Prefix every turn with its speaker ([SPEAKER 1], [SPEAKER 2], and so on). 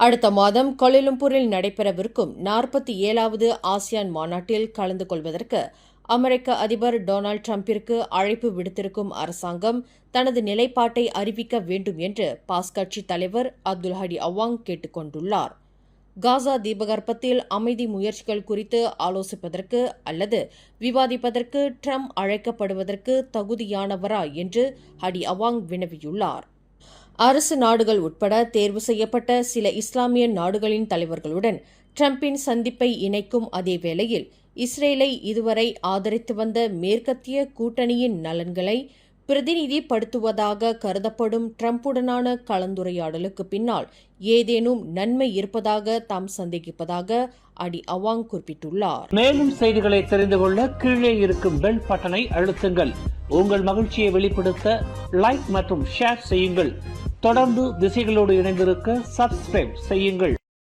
[SPEAKER 1] அடுத்த மாதம் கோலாலம்பூரில் நடைபெறவிருக்கும் 47வது ஆசியான் மாநாட்டில் கலந்து கொள்வதற்கு அமெரிக்க அதிபர் டொனால்டு டிரம்பிற்கு அழைப்பு விடுத்திருக்கும் அரசாங்கம் தனது நிலைப்பாட்டை அறிவிக்க வேண்டும் என்று பாஸ் கட்சி தலைவர் அப்துல் ஹடி அவாங் கேட்டுக் கொண்டுள்ளார். காசா தீபகற்பத்தில் அமைதி முயற்சிகள் குறித்து ஆலோசிப்பதற்கு அல்லது விவாதிப்பதற்கு ட்ரம்ப் அழைக்கப்படுவதற்கு தகுதியானவரா என்று ஹடி அவாங் வினவியுள்ளார். அரசு நாடுகள் உட்பட தேர்வு செய்யப்பட்ட சில இஸ்லாமிய நாடுகளின் தலைவர்களுடன் ட்ரம்பின் சந்திப்பை இணைக்கும் அதே வேளையில் இஸ்ரேலை இதுவரை ஆதரித்து வந்த மேற்கத்திய கூட்டணியின் நலன்களை பிரதிநிதிப்படுத்துவதாக கருதப்படும் ட்ரம்புடனான கலந்துரையாடலுக்கு பின்னால் ஏதேனும் நன்மை இருப்பதாக தாம் சந்தேகிப்பதாக அடி அவாங் குறிப்பிட்டுள்ளார்.
[SPEAKER 2] மேலும் செய்திகளை தெரிந்து கொள்ள கீழே இருக்கும் பெல் பட்டனை அழுத்துங்கள். உங்கள் மகிழ்ச்சியை வெளிப்படுத்த லைக் மற்றும் ஷேர் செய்யுங்கள். தொடர்ந்து திசைகளோடு இணைந்திருக்க சப்ஸ்கிரைப் செய்யுங்கள்.